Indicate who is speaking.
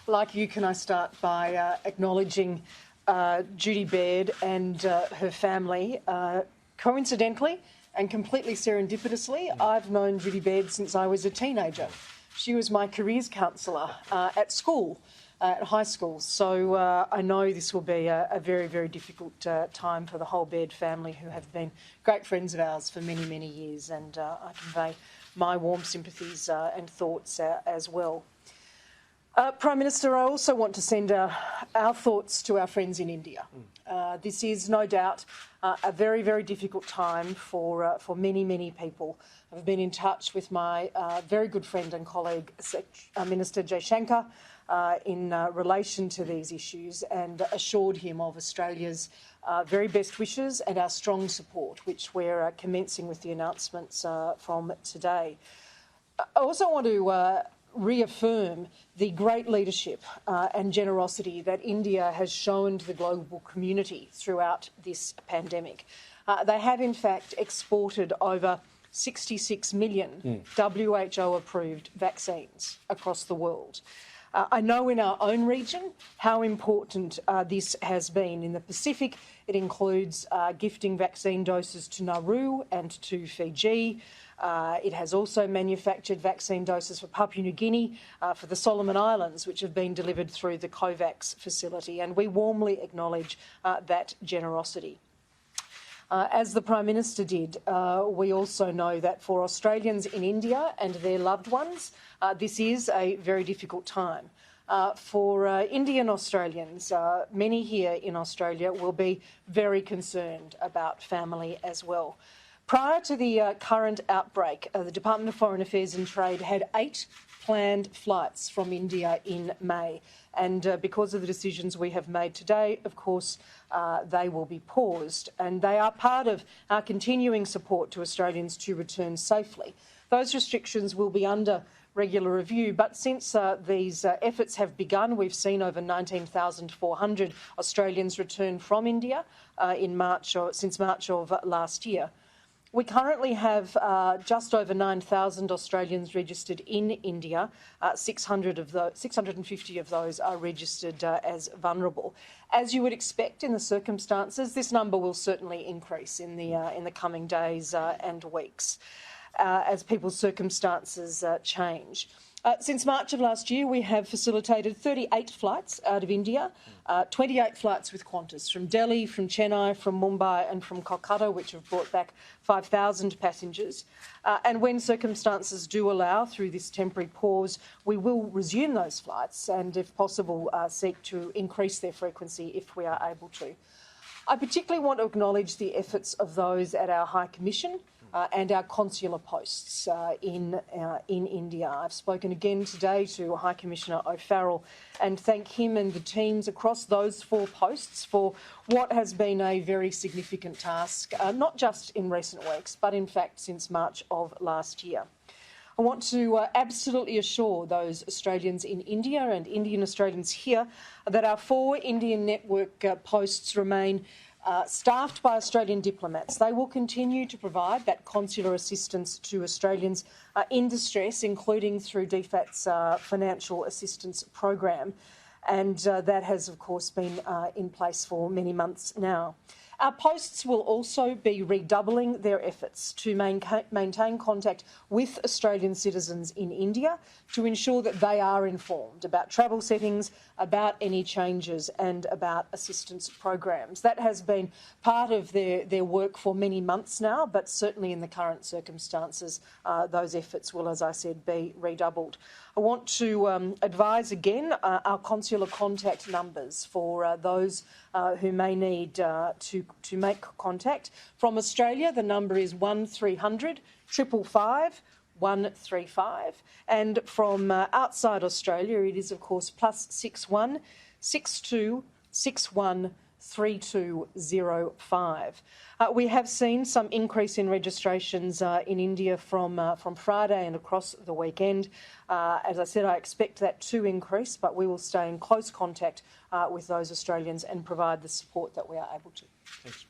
Speaker 1: Like you, can I start by acknowledging Judy Baird and her family. Coincidentally and completely serendipitously, I've known Judy Baird since I was a teenager. She was my careers counsellor at school, at high school. So I know this will be a very, very difficult time for the whole Baird family, who have been great friends of ours for many, many years. And I convey my warm sympathies and thoughts as well. Prime Minister, I also want to send our thoughts to our friends in India. This is no doubt a very, very difficult time for many, many people. I've been in touch with my very good friend and colleague, Minister Jaishankar, in relation to these issues, and assured him of Australia's very best wishes and our strong support, which we're commencing with the announcements from today. I also want to reaffirm the great leadership and generosity that India has shown to the global community throughout this pandemic. They have, in fact, exported over 66 million WHO-approved vaccines across the world. I know in our own region how important this has been. In the Pacific, it includes gifting vaccine doses to Nauru and to Fiji. It has also manufactured vaccine doses for Papua New Guinea, for the Solomon Islands, which have been delivered through the COVAX facility, and we warmly acknowledge that generosity. As the Prime Minister did, we also know that for Australians in India and their loved ones, this is a very difficult time. For Indian Australians, many here in Australia will be very concerned about family as well. Prior to the current outbreak, the Department of Foreign Affairs and Trade had 8 planned flights from India in May. And because of the decisions we have made today, of course, they will be paused. And they are part of our continuing support to Australians to return safely. Those restrictions will be under regular review, but since these efforts have begun, we've seen over 19,400 Australians return from India since March of last year. We currently have just over 9,000 Australians registered in India. 650 of those are registered as vulnerable. As you would expect in the circumstances, this number will certainly increase in the coming days and weeks as people's circumstances change. Since March of last year, we have facilitated 38 flights out of India, 28 flights with Qantas from Delhi, from Chennai, from Mumbai and from Kolkata, which have brought back 5,000 passengers. And when circumstances do allow, through this temporary pause, we will resume those flights and, if possible, seek to increase their frequency if we are able to. I particularly want to acknowledge the efforts of those at our High Commission and our consular posts in India. I've spoken again today to High Commissioner O'Farrell and thank him and the teams across those 4 posts for what has been a very significant task, not just in recent weeks, but in fact since March of last year. I want to absolutely assure those Australians in India and Indian Australians here that our 4 Indian network posts remain staffed by Australian diplomats. They will continue to provide that consular assistance to Australians in distress, including through DFAT's financial assistance program. And that has, of course, been in place for many months now. Our posts will also be redoubling their efforts to maintain contact with Australian citizens in India to ensure that they are informed about travel settings, about any changes and about assistance programs. That has been part of their work for many months now, but certainly in the current circumstances, those efforts will, as I said, be redoubled. I want to advise again our consular contact numbers for those who may need to make contact. From Australia, the number is 1300 555 135, and from outside Australia, it is of course +61 62 61 3205. We have seen some increase in registrations in India from Friday and across the weekend. As I said, I expect that to increase, but we will stay in close contact with those Australians and provide the support that we are able to.
Speaker 2: Thanks.